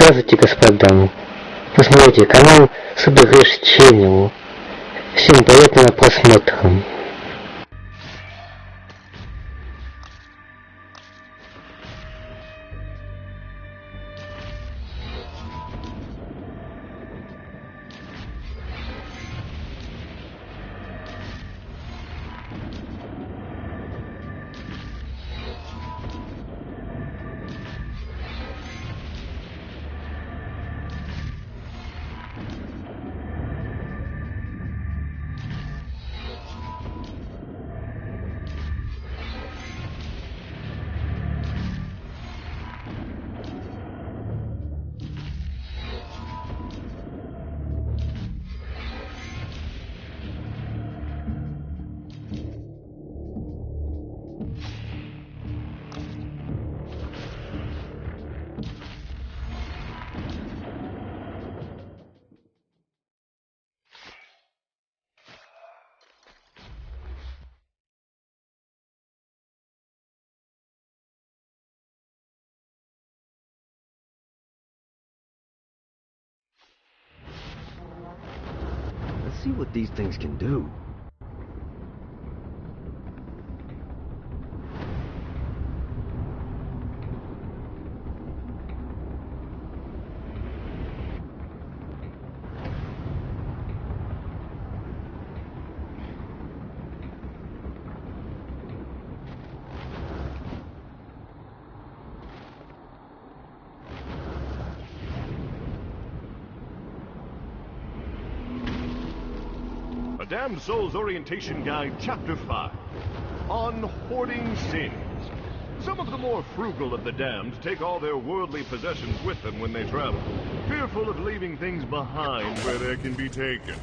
Здравствуйте, господа. Вы смотрите канал с обогащением. Всем приятного просмотра. Let's see what these things can do. Damned Soul's Orientation Guide, Chapter 5, on hoarding sins. Some of the more frugal of the damned take all their worldly possessions with them when they travel, fearful of leaving things behind where they can be taken.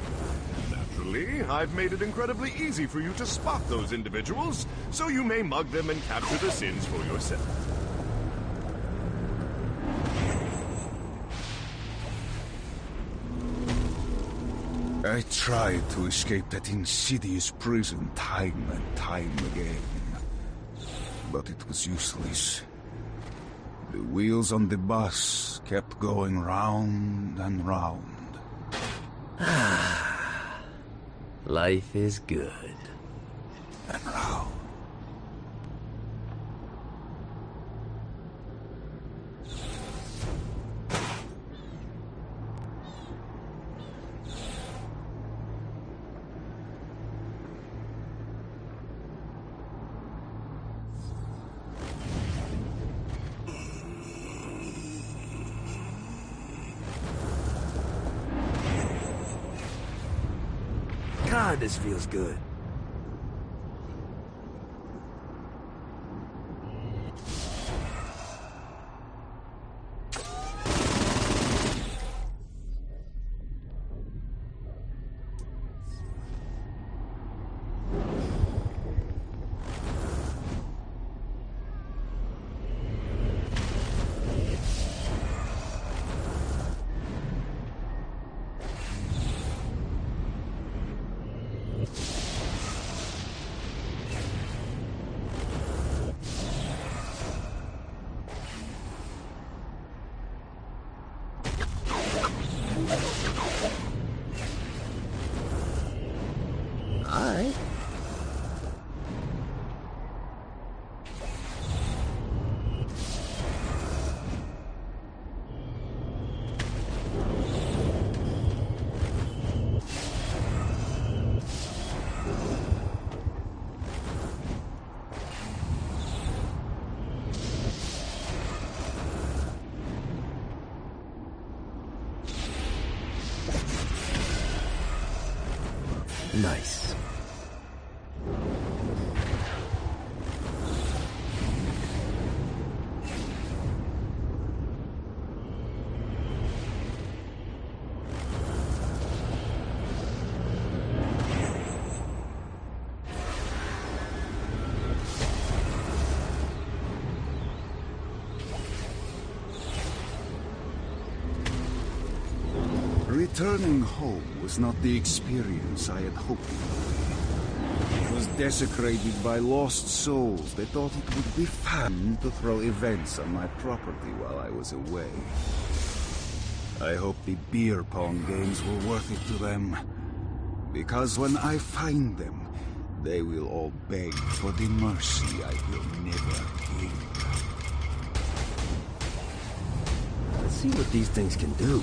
Naturally, I've made it incredibly easy for you to spot those individuals, so you may mug them and capture the sins for yourself. I tried to escape that insidious prison time and time again, but it was useless. The wheels on the bus kept going round and round. Life is good. And round. God, this feels good. Nice. Returning home was not the experience I had hoped it would be. It was desecrated by lost souls. They thought it would be fun to throw events on my property while I was away. I hope the beer pong games were worth it to them. Because when I find them, they will all beg for the mercy I will never give. Let's see what these things can do.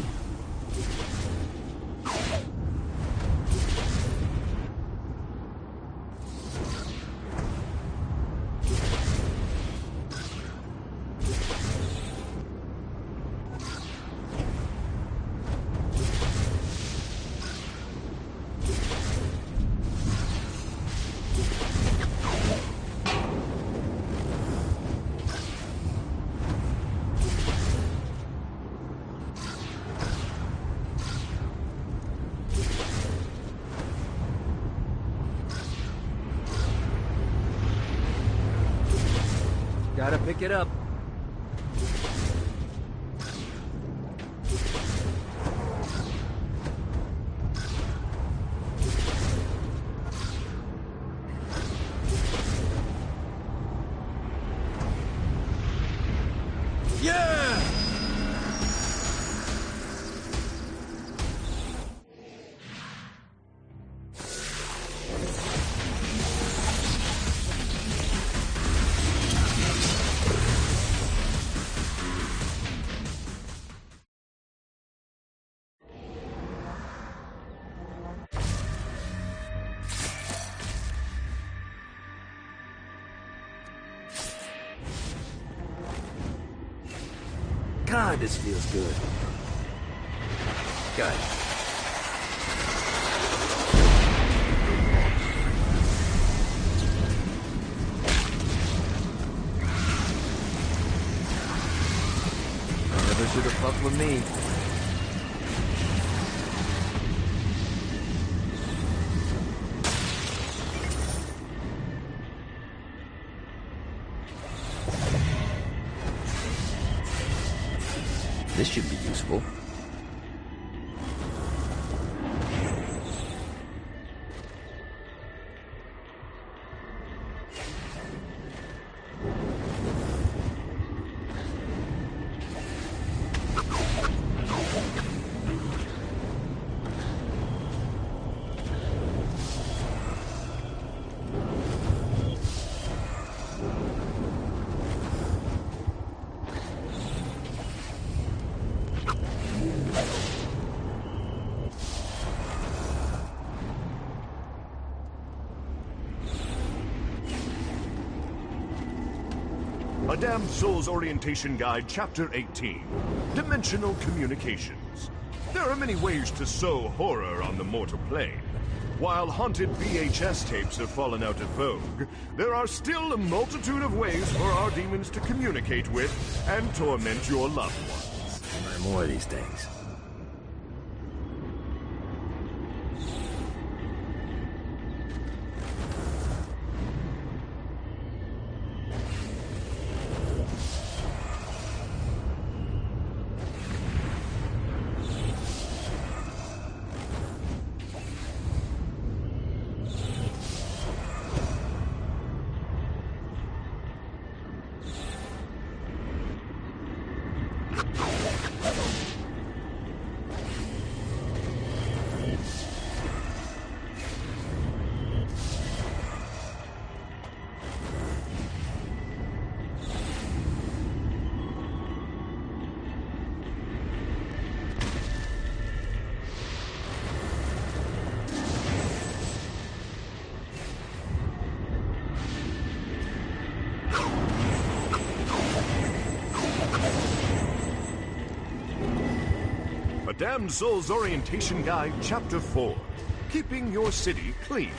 Gotta pick it up. Yeah! God, this feels good. Good. Never should have fucked with me. This should be useful. A Damned Soul's Orientation Guide, Chapter 18. Dimensional Communications. There are many ways to sow horror on the mortal plane. While haunted VHS tapes have fallen out of vogue, there are still a multitude of ways for our demons to communicate with and torment your loved ones. More of these things. Damned Soul's Orientation Guide, Chapter 4. Keeping your city clean.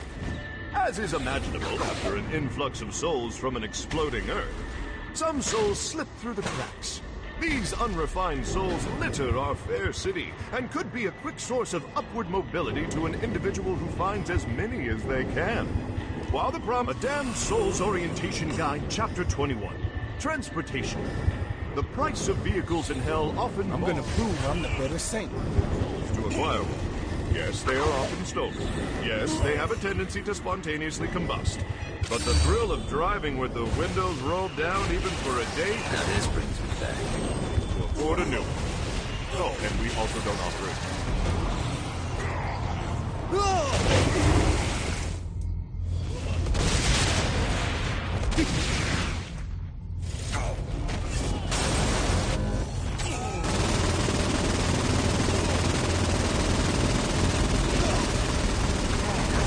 As is imaginable after an influx of souls from an exploding Earth, some souls slip through the cracks. These unrefined souls litter our fair city and could be a quick source of upward mobility to an individual who finds as many as they can. While A Damned Soul's Orientation Guide, Chapter 21. Transportation. The price of vehicles in hell often I'm gonna prove I'm the better saint. To acquire one. Yes, they are often stolen. Yes, they have a tendency to spontaneously combust. But the thrill of driving with the windows rolled down even for a day... Now this brings me back. To afford a new one. Oh, and we also don't offer it.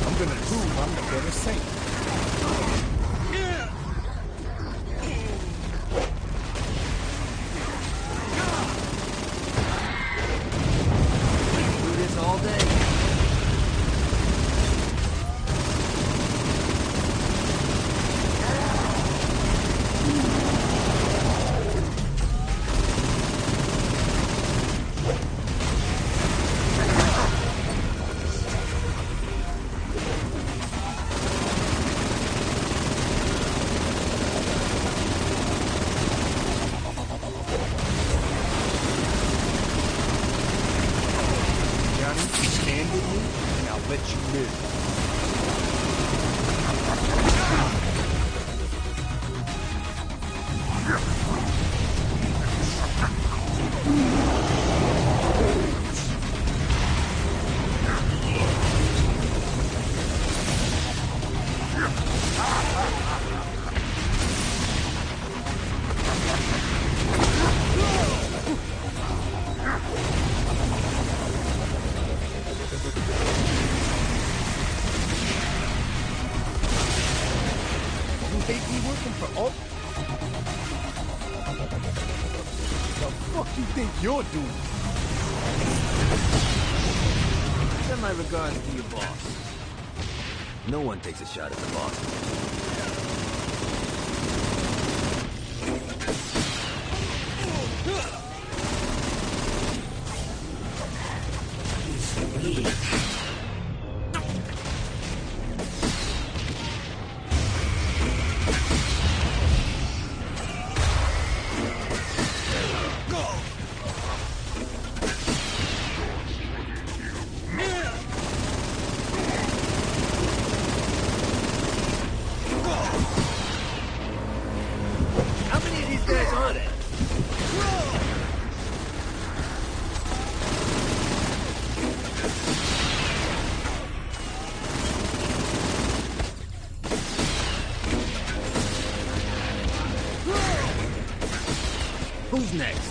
I'm gonna prove I'm the better saint. Do this all day. Johnny, stand with me, and I'll let you live. You hate me working for all? The fuck you think you're doing? Send my regards to your boss. No one takes a shot at the boss. How many of these guys are there? Who's next?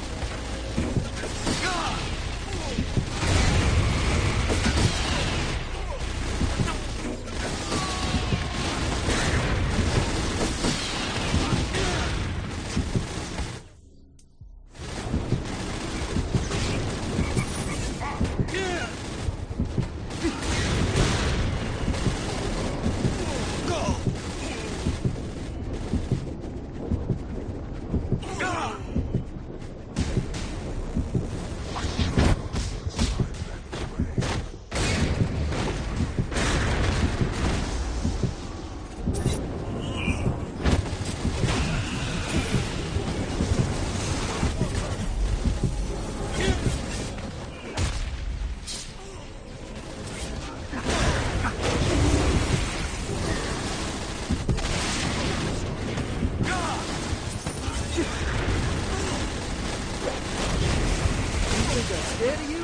Scared of you?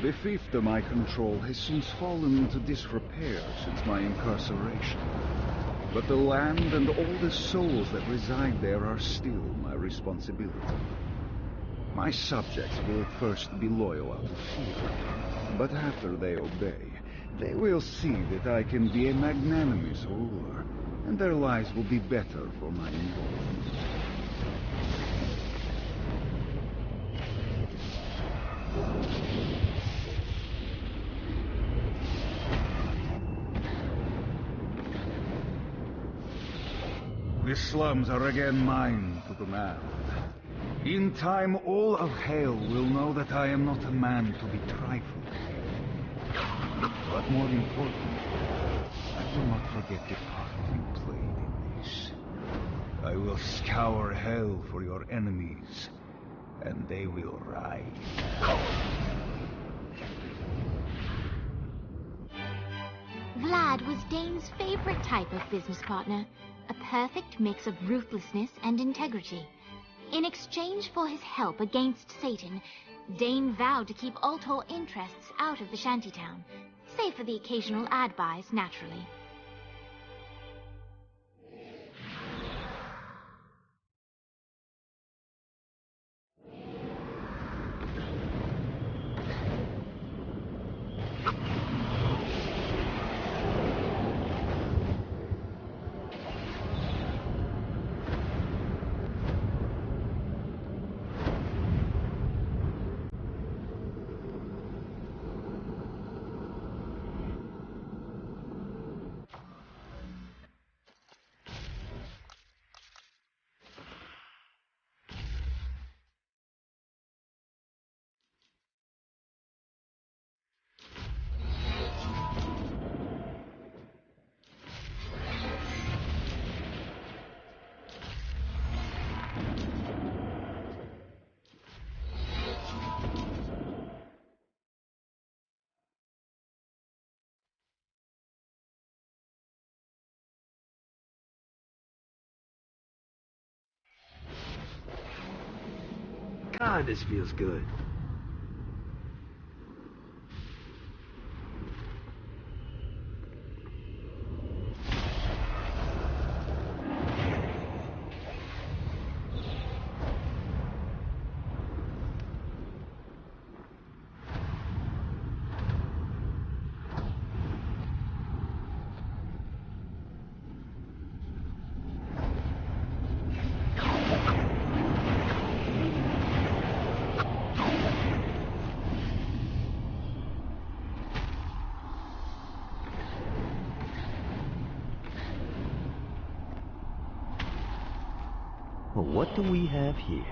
The fief of my control has since fallen into disrepair since my incarceration. But the land and all the souls that reside there are still my responsibility. My subjects will at first be loyal out of fear, but after they obey, They will see that I can be a magnanimous ruler, and their lives will be better for my involvement. The slums are again mine to command. In time, all of hell will know that I am not a man to be trifled with. But more important, I will not forget the part you played in this. I will scour hell for your enemies, and they will rise. Vlad was Dane's favorite type of business partner, a perfect mix of ruthlessness and integrity. In exchange for his help against Satan, Dane vowed to keep Ultor interests out of the shantytown, save for the occasional ad buys, naturally. God, this feels good. Well, what do we have here?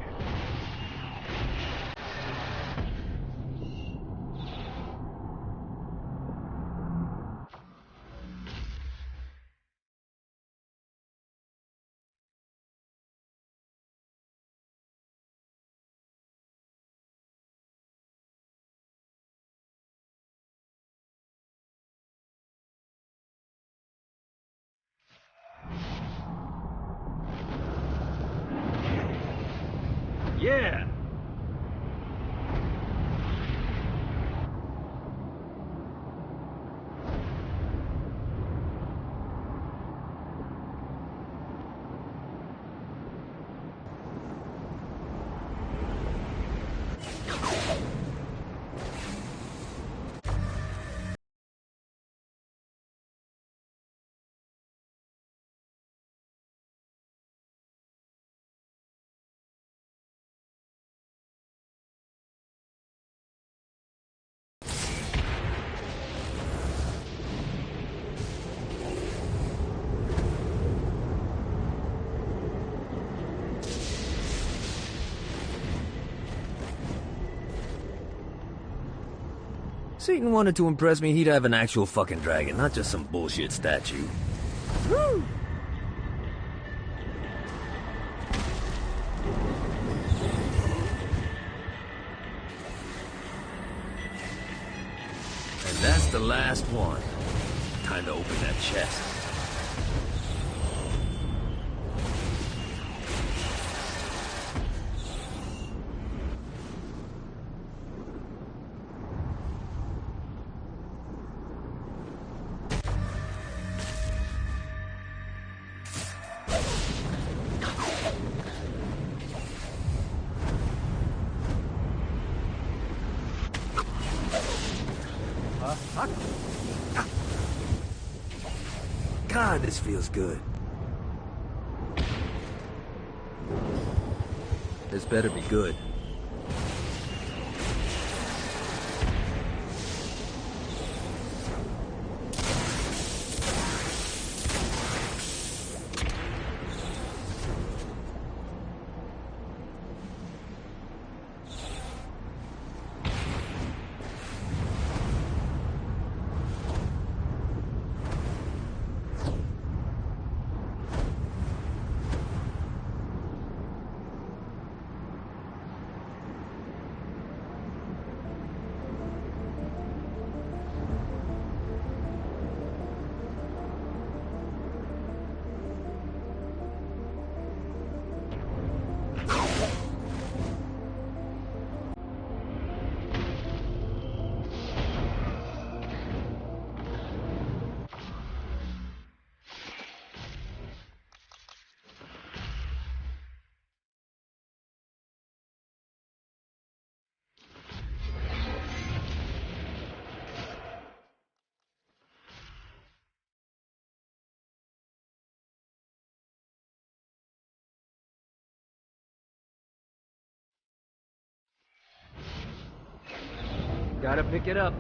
Yeah! Satan wanted to impress me, he'd have an actual fucking dragon, not just some bullshit statue. Woo! And that's the last one. Time to open that chest. God, this feels good. This better be good. Gotta pick it up.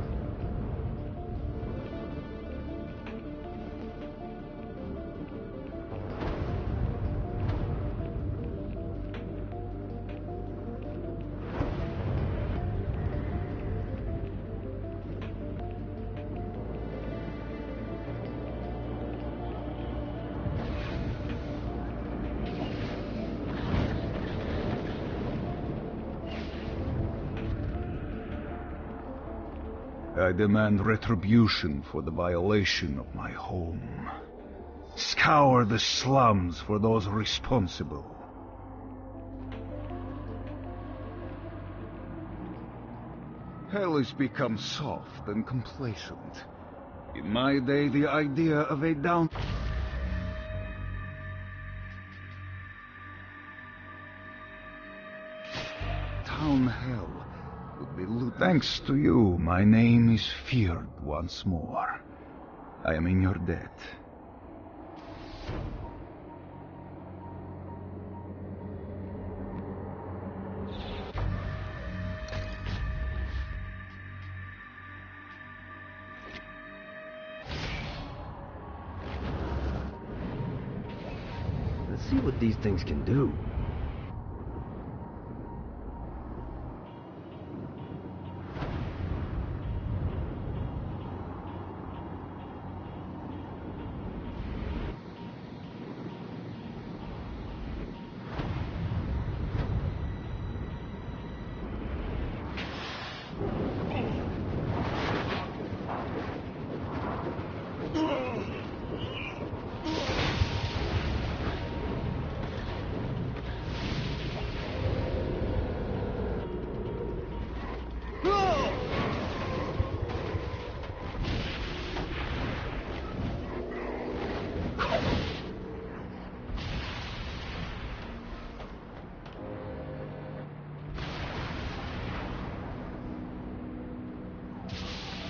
I demand retribution for the violation of my home. Scour the slums for those responsible. Hell has become soft and complacent. In my day, the idea of a town hell would be loot. Thanks to you, my name is feared once more. I am in your debt. Let's see what these things can do.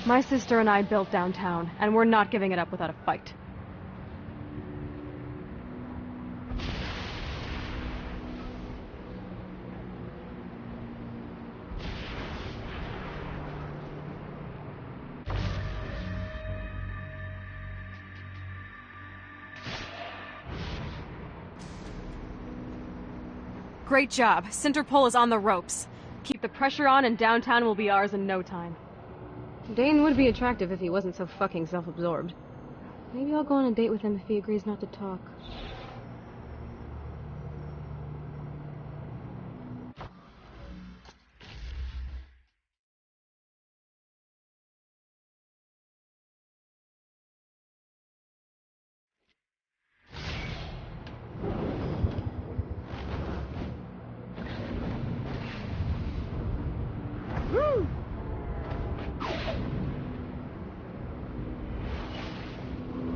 My sister and I built downtown, and we're not giving it up without a fight. Great job. Centerpole is on the ropes. Keep the pressure on and downtown will be ours in no time. Dane would be attractive if he wasn't so fucking self-absorbed. Maybe I'll go on a date with him if he agrees not to talk.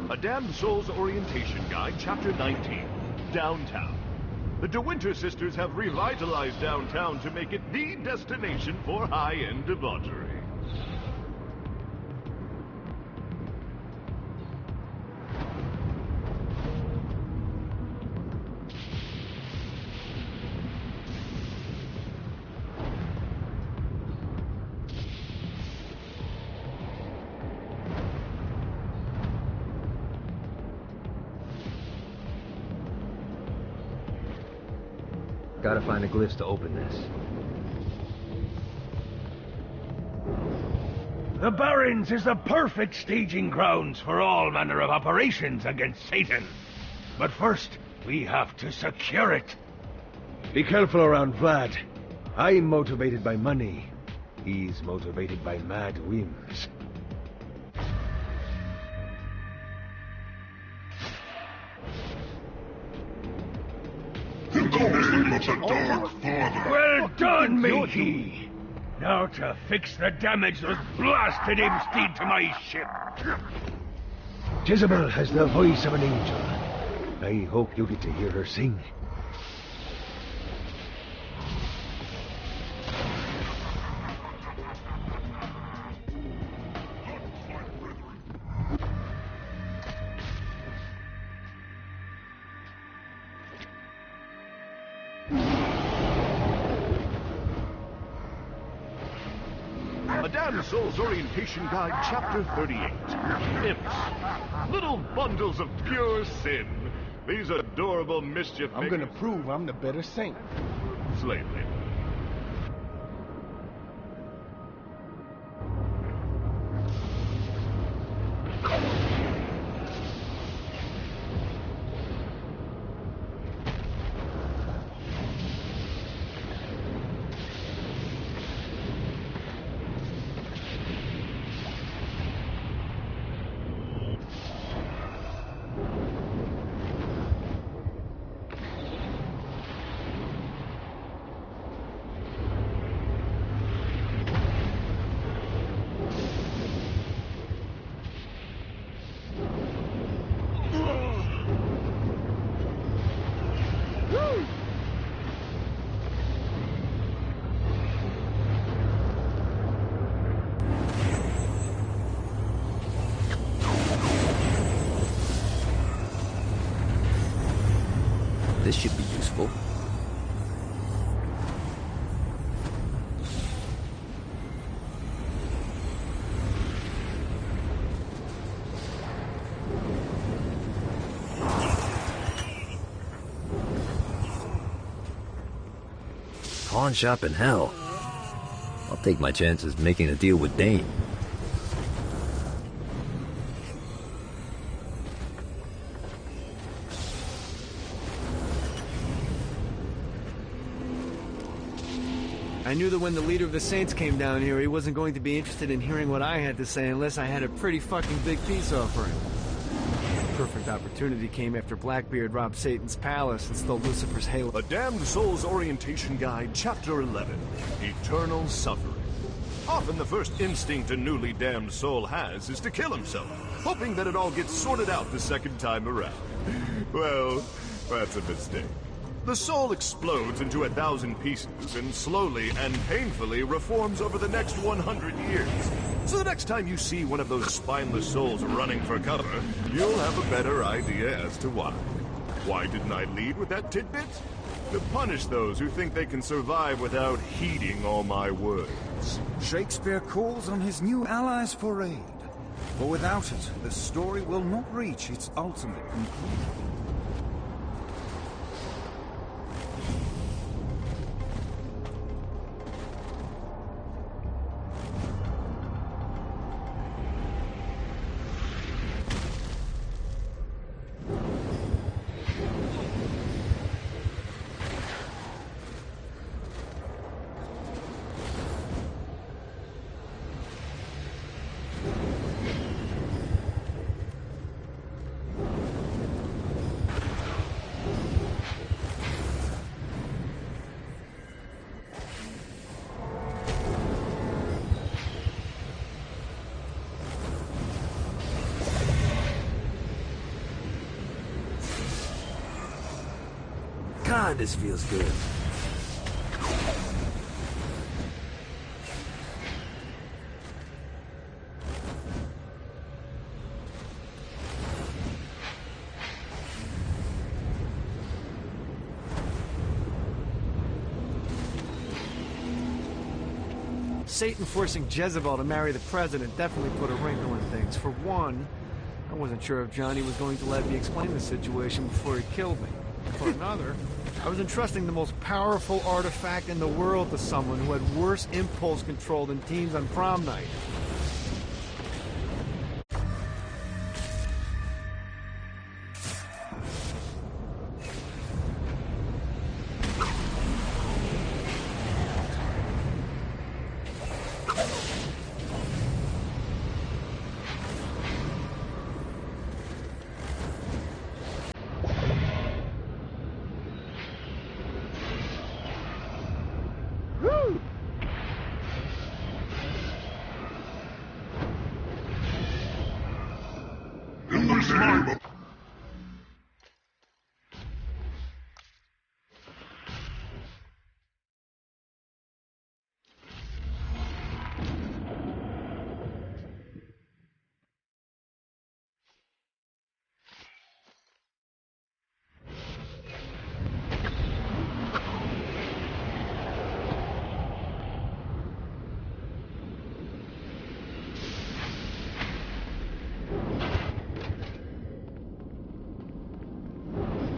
A Damned Soul's Orientation Guide, Chapter 19, Downtown. The De Winter sisters have revitalized downtown to make it the destination for high-end debauchery. Gotta find the glyphs to open this. The Barrens is the perfect staging grounds for all manner of operations against Satan. But first, we have to secure it. Be careful around Vlad. I'm motivated by money. He's motivated by mad whims. Well done, matey! Now to fix the damage those blasted imps did to my ship. Jezebel has the voice of an angel. I hope you get to hear her sing. A Damned Soul's Orientation Guide, Chapter 38. Imps. Little bundles of pure sin. These adorable mischief I'm gonna prove I'm the better saint. Slave labor. This should be useful. Pawn shop in hell. I'll take my chances making a deal with Dane. I knew that when the leader of the Saints came down here, he wasn't going to be interested in hearing what I had to say unless I had a pretty fucking big peace offering. Perfect opportunity came after Blackbeard robbed Satan's palace and stole Lucifer's halo. A Damned Soul's Orientation Guide, Chapter 11. Eternal Suffering. Often the first instinct a newly damned soul has is to kill himself, hoping that it all gets sorted out the second time around. Well, that's a mistake. The soul explodes into 1,000 pieces and slowly and painfully reforms over the next 100 years. So the next time you see one of those spineless souls running for cover, you'll have a better idea as to why. Why didn't I lead with that tidbit? To punish those who think they can survive without heeding all my words. Shakespeare calls on his new allies for aid. For without it, the story will not reach its ultimate conclusion. God, this feels good. Satan forcing Jezebel to marry the president definitely put a wrinkle in things. For one, I wasn't sure if Johnny was going to let me explain the situation before he killed me. For another, I was entrusting the most powerful artifact in the world to someone who had worse impulse control than teens on prom night.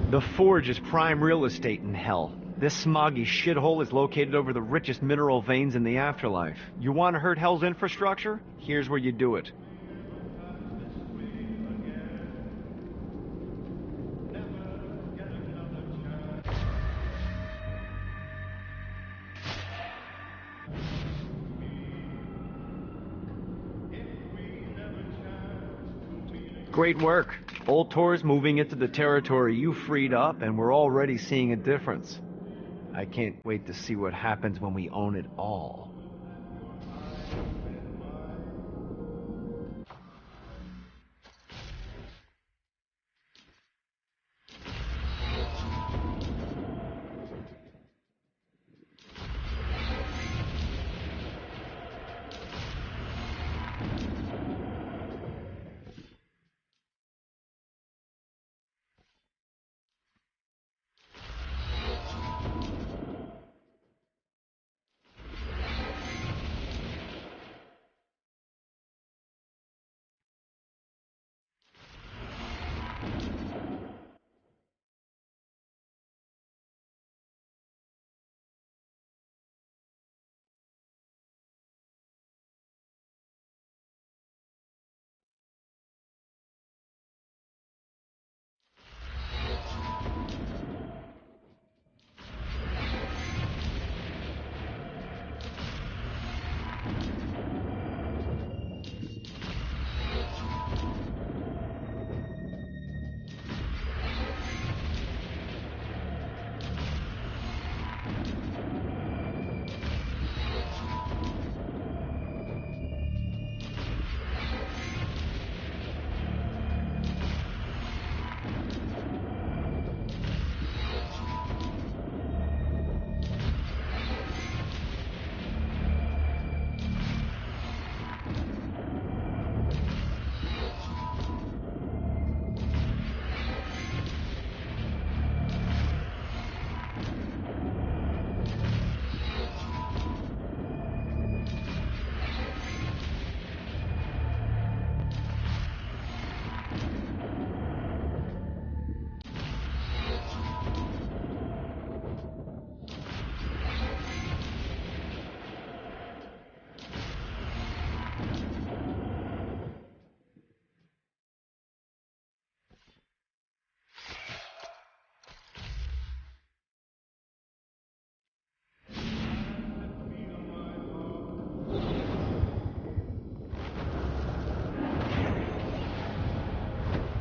The Forge is prime real estate in hell. This smoggy shithole is located over the richest mineral veins in the afterlife. You want to hurt hell's infrastructure? Here's where you do it. Great work. Old Tor's moving into the territory you freed up, and we're already seeing a difference. I can't wait to see what happens when we own it all.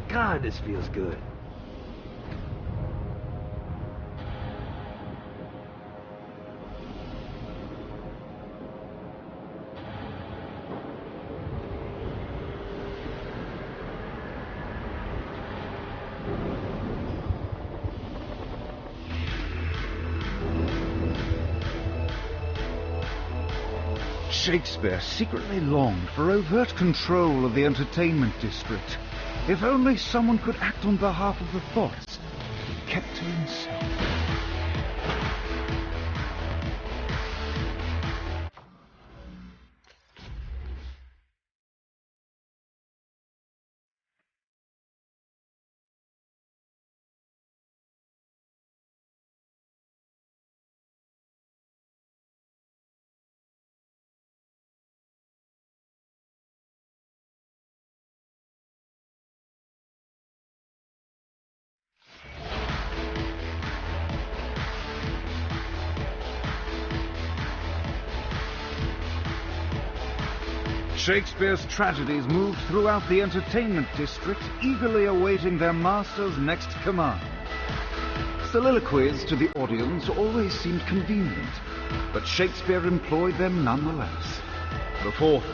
God, this feels good. Shakespeare secretly longed for overt control of the entertainment district. If only someone could act on behalf of the thoughts he kept to himself. Shakespeare's tragedies moved throughout the entertainment district, eagerly awaiting their master's next command. Soliloquies to the audience always seemed convenient, but Shakespeare employed them nonetheless. The fourth...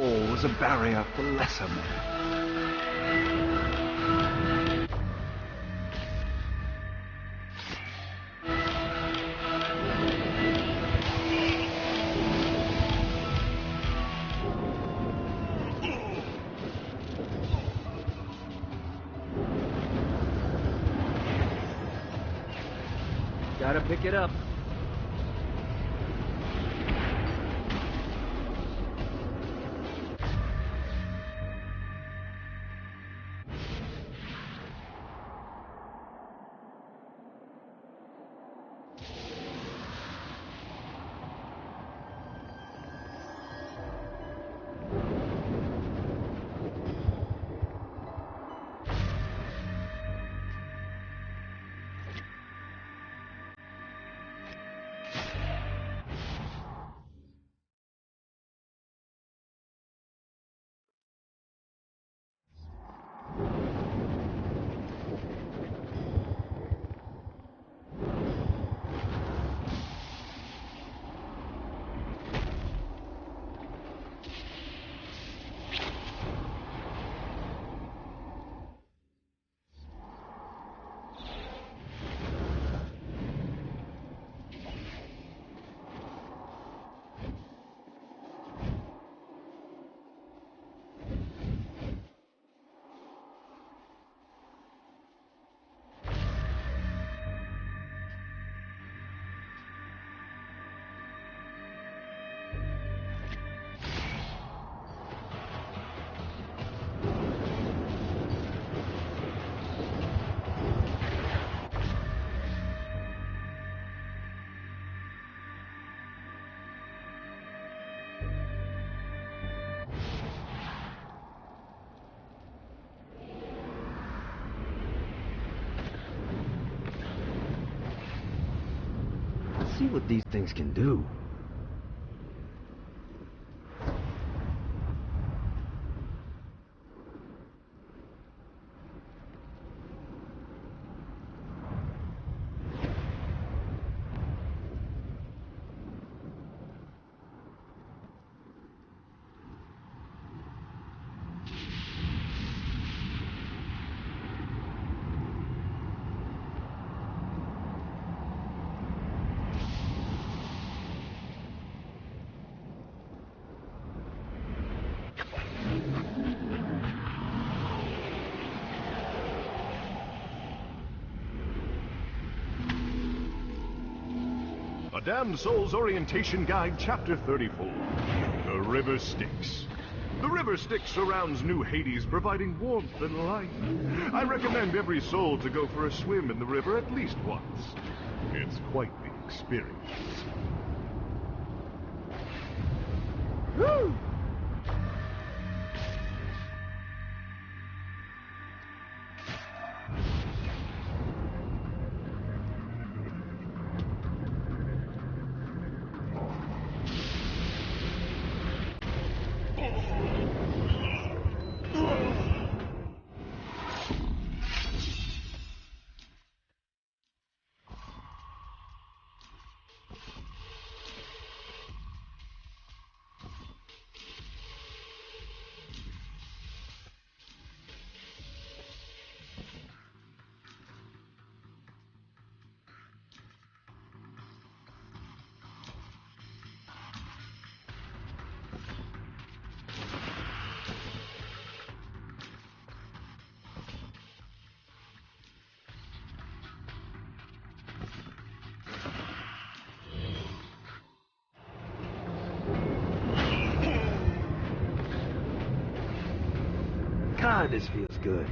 All was a barrier for lesser men. Gotta pick it up. See what these things can do. A Damned Soul's Orientation Guide, Chapter 34. The River Styx. The River Styx surrounds New Hades, providing warmth and light. I recommend every soul to go for a swim in the river at least once. It's quite the experience. Woo! God, this feels good.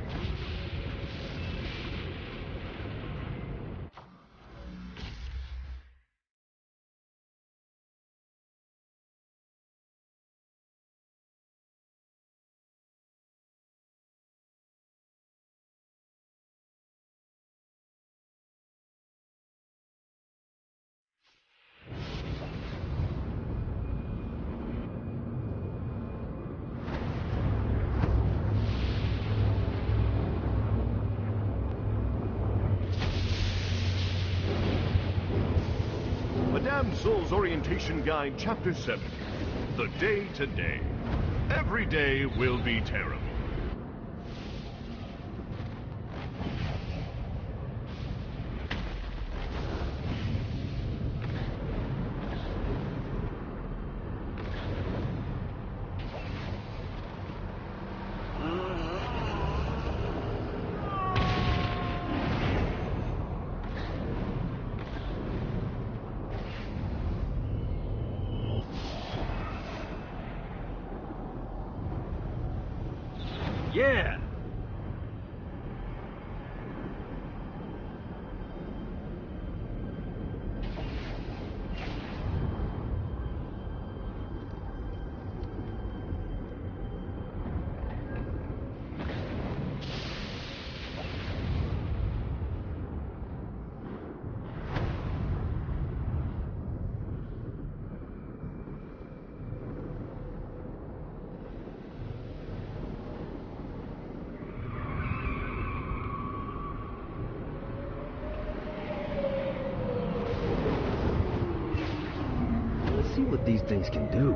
Soul's Orientation Guide, Chapter 7. The Day to Day. Every day will be terrible. Yeah! See what these things can do.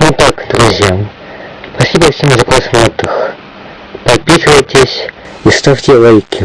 Итак, друзья, спасибо всем за просмотр. Подписывайтесь и ставьте лайки.